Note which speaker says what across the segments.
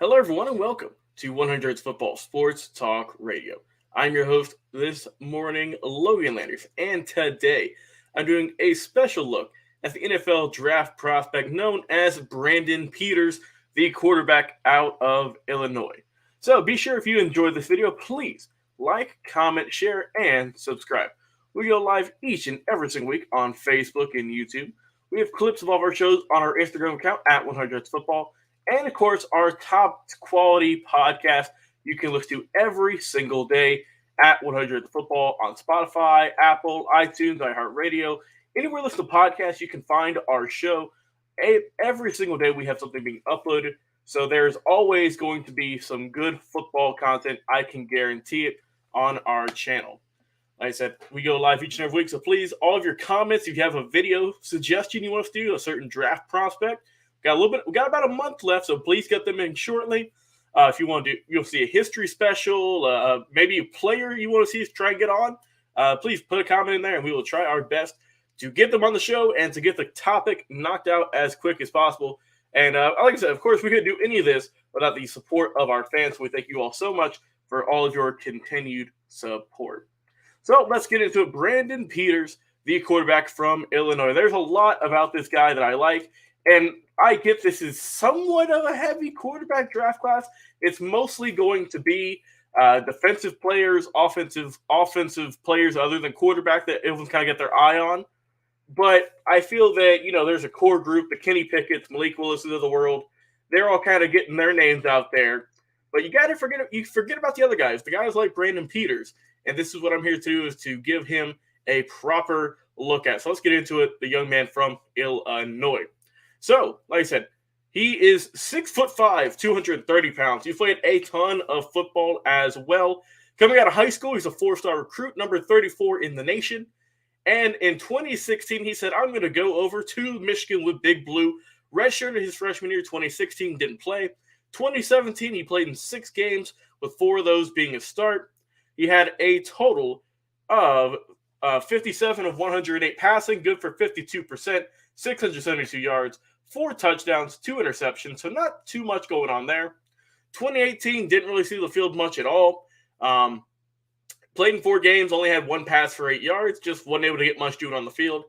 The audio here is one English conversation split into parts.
Speaker 1: Hello, everyone, and welcome to 100's Football Sports Talk Radio. I'm your host this morning, Logan Landers, and today I'm doing a special look at the NFL draft prospect known as Brandon Peters, the quarterback out of Illinois. So be sure if you enjoyed this video, please like, comment, share, and subscribe. We go live each and every single week on Facebook and YouTube. We have clips of all of our shows on our Instagram account at 100's Football. And of course, our top quality podcast you can listen to every single day at 100 Football on Spotify, Apple, iTunes, iHeartRadio. Anywhere you listen to podcasts, you can find our show. Every single day we have something being uploaded. So there's always going to be some good football content. I can guarantee it on our channel. Like I said, we go live each and every week. So please, all of your comments, if you have a video suggestion you want us to do, a certain draft prospect, we got about a month left, so please get them in shortly. If you want to do, you'll see a history special, maybe a player you want to see us try and get on. Please put a comment in there, and we will try our best to get them on the show and to get the topic knocked out as quick as possible. And like I said, of course, we couldn't do any of this without the support of our fans. So we thank you all so much for all of your continued support. So let's get into it. Brandon Peters, the quarterback from Illinois. There's a lot about this guy that I like. And I get this is somewhat of a heavy quarterback draft class. It's mostly going to be defensive players, offensive players other than quarterback that everyone's kind of get their eye on. But I feel that, there's a core group, the Kenny Pickett's, Malik Willis's of the world. They're all kind of getting their names out there. But you forget about the other guys, the guys like Brandon Peters. And this is what I'm here to do, is to give him a proper look at. So let's get into it. The young man from Illinois. So, like I said, he is 6'5", 230 pounds. He's played a ton of football as well. Coming out of high school, he's a four-star recruit, number 34 in the nation. And in 2016, he said, I'm going to go over to Michigan with Big Blue. Redshirted his freshman year, 2016, didn't play. 2017, he played in 6 games, with 4 of those being a start. He had a total of 57 of 108 passing, good for 52%, 672 yards. 4 touchdowns, 2 interceptions, so not too much going on there. 2018, didn't really see the field much at all. Played in 4 games, only had 1 pass for 8 yards, just wasn't able to get much doing on the field.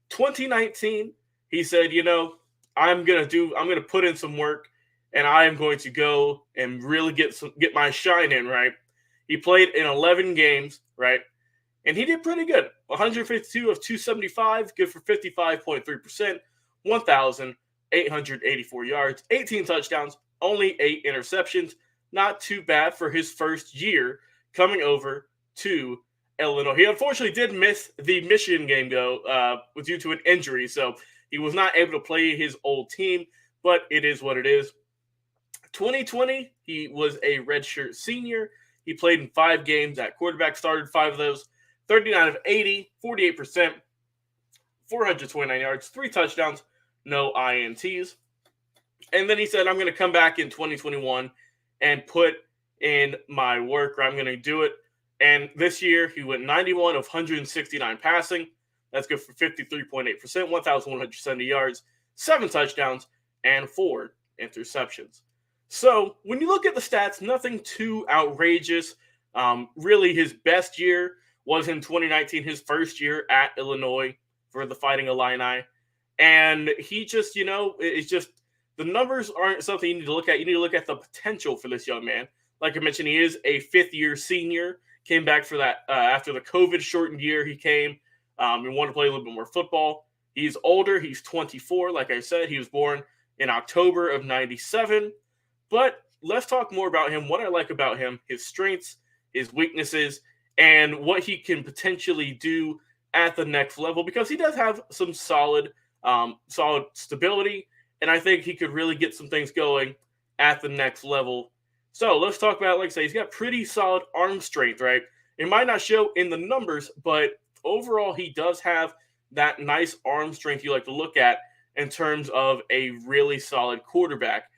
Speaker 1: 2019, he said, I'm gonna put in some work, and I am going to go and really get my shine in, right? He played in 11 games, right? And he did pretty good. 152 of 275, good for 55.3%, 1,884 yards, 18 touchdowns, only 8 interceptions. Not too bad for his first year coming over to Illinois. He unfortunately did miss the Michigan game, though, due to an injury. So he was not able to play his old team, but it is what it is. 2020, he was a redshirt senior. He played in 5 games at quarterback, started 5 of those, 39 of 80, 48%, 429 yards, 3 touchdowns, no INTs. And then he said, I'm going to come back in 2021 and put in my work, or I'm going to do it. And this year, he went 91 of 169 passing. That's good for 53.8%, 1,170 yards, 7 touchdowns, and 4 interceptions. So when you look at the stats, nothing too outrageous. Really, his best year was in 2019, his first year at Illinois for the Fighting Illini. And he just, it's just the numbers aren't something you need to look at. You need to look at the potential for this young man. Like I mentioned, he is a 5th-year senior. Came back for that after the COVID-shortened year he came and wanted to play a little bit more football. He's older. He's 24. Like I said, he was born in October of 97. But let's talk more about him, what I like about him, his strengths, his weaknesses, and what he can potentially do at the next level, because he does have some solid stability, and I think he could really get some things going at the next level. So let's talk about, like I say, he's got pretty solid arm strength, right? It might not show in the numbers, but overall he does have that nice arm strength you like to look at in terms of a really solid quarterback,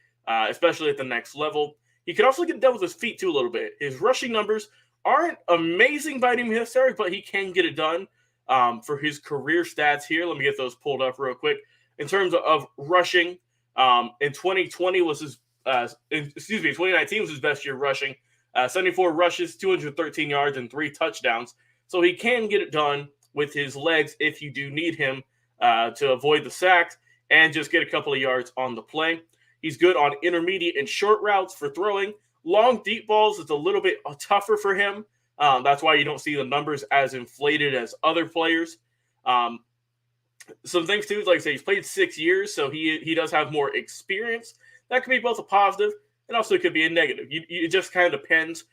Speaker 1: especially at the next level. He can also get done with his feet too a little bit. His rushing numbers aren't amazing by any means necessary, but he can get it done. For his career stats here, let me get those pulled up real quick. In terms of rushing, in 2020 was his 2019 was his best year rushing. 74 rushes, 213 yards, and 3 touchdowns. So he can get it done with his legs if you do need him to avoid the sacks and just get a couple of yards on the play. He's good on intermediate and short routes for throwing. Long, deep balls is a little bit tougher for him. That's why you don't see the numbers as inflated as other players. Some things too, like I say, he's played 6 years, so he does have more experience. That could be both a positive and also could be a negative. It just kind of depends.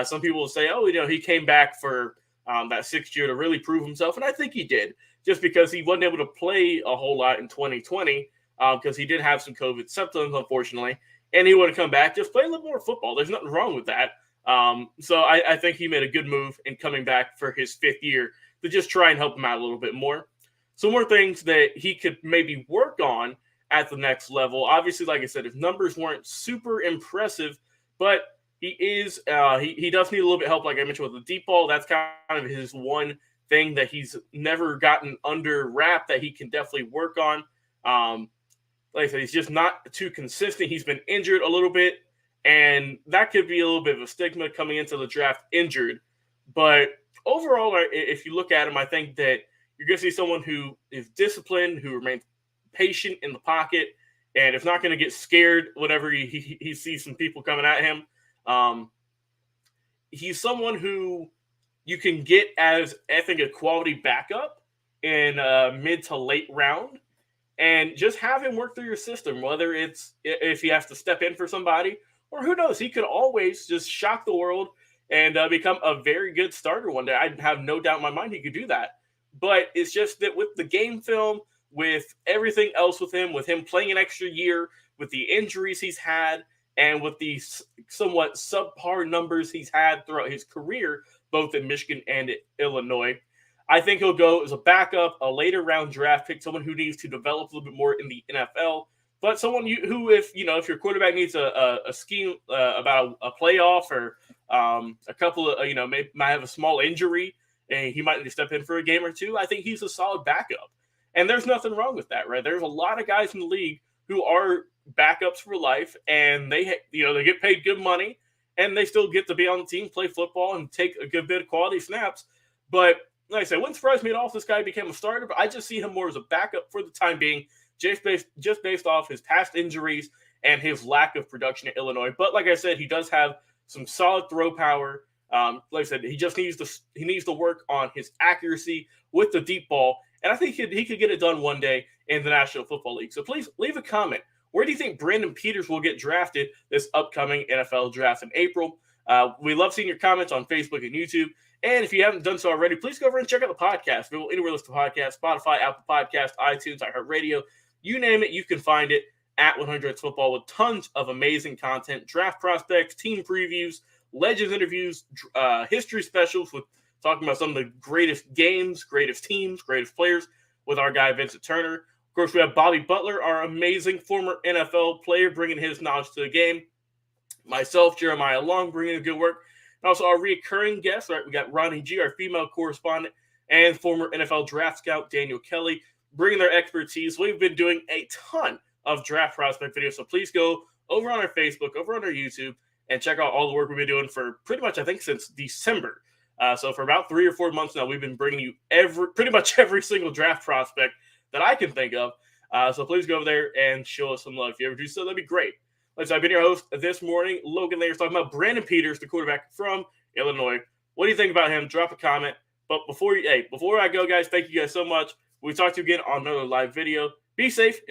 Speaker 1: Some people will say, oh, he came back for that 6th year to really prove himself, and I think he did, just because he wasn't able to play a whole lot in 2020 because he did have some COVID symptoms, unfortunately, and he would have come back, just play a little more football. There's nothing wrong with that. So I think he made a good move in coming back for his 5th year to just try and help him out a little bit more. Some more things that he could maybe work on at the next level. Obviously, like I said, his numbers weren't super impressive, but he does need a little bit of help, like I mentioned, with the deep ball. That's kind of his one thing that he's never gotten under wrap that he can definitely work on. Like I said, he's just not too consistent. He's been injured a little bit, and that could be a little bit of a stigma coming into the draft injured. But overall, if you look at him, I think that you're going to see someone who is disciplined, who remains patient in the pocket, and is not going to get scared whenever he sees some people coming at him. He's someone who you can get as, I think, a quality backup in mid to late round, and just have him work through your system, whether it's if he has to step in for somebody, or who knows, he could always just shock the world and become a very good starter one day. I have no doubt in my mind he could do that. But it's just that with the game film, with everything else with him playing an extra year, with the injuries he's had, and with the somewhat subpar numbers he's had throughout his career, both in Michigan and Illinois, I think he'll go as a backup, a later round draft pick, someone who needs to develop a little bit more in the NFL, but someone who, if your quarterback needs a scheme about a playoff or a couple of, might have a small injury, and he might need to step in for a game or two, I think he's a solid backup. And there's nothing wrong with that, right? There's a lot of guys in the league who are backups for life, and they get paid good money, and they still get to be on the team, play football, and take a good bit of quality snaps. But like I said, it wouldn't surprise me at all if this guy became a starter, but I just see him more as a backup for the time being, just based off his past injuries and his lack of production at Illinois. But like I said, he does have some solid throw power. Like I said, he needs to work on his accuracy with the deep ball, and I think he could get it done one day in the National Football League. So please leave a comment. Where do you think Brandon Peters will get drafted this upcoming NFL draft in April? We love seeing your comments on Facebook and YouTube. And if you haven't done so already, please go over and check out the podcast. We'll anywhere listen to podcasts, Spotify, Apple Podcasts, iTunes, iHeartRadio, you name it, you can find it at 100 Football with tons of amazing content, draft prospects, team previews, legends interviews, history specials with talking about some of the greatest games, greatest teams, greatest players with our guy Vincent Turner. Of course, we have Bobby Butler, our amazing former NFL player, bringing his knowledge to the game. Myself, Jeremiah Long, bringing in good work. And also our recurring guests, right? We got Ronnie G, our female correspondent, and former NFL draft scout Daniel Kelly, bringing their expertise. We've been doing a ton of draft prospect videos, so please go over on our Facebook, over on our YouTube, and check out all the work we've been doing for pretty much, I think, since December. So for about 3 or 4 months now, we've been bringing you pretty much every single draft prospect that I can think of. So please go over there and show us some love. If you ever do so, that'd be great. I've been your host this morning, Logan Landers, talking about Brandon Peters, the quarterback from Illinois. What do you think about him? Drop a comment. But before I go, guys, thank you guys so much. We'll talk to you again on another live video. Be safe.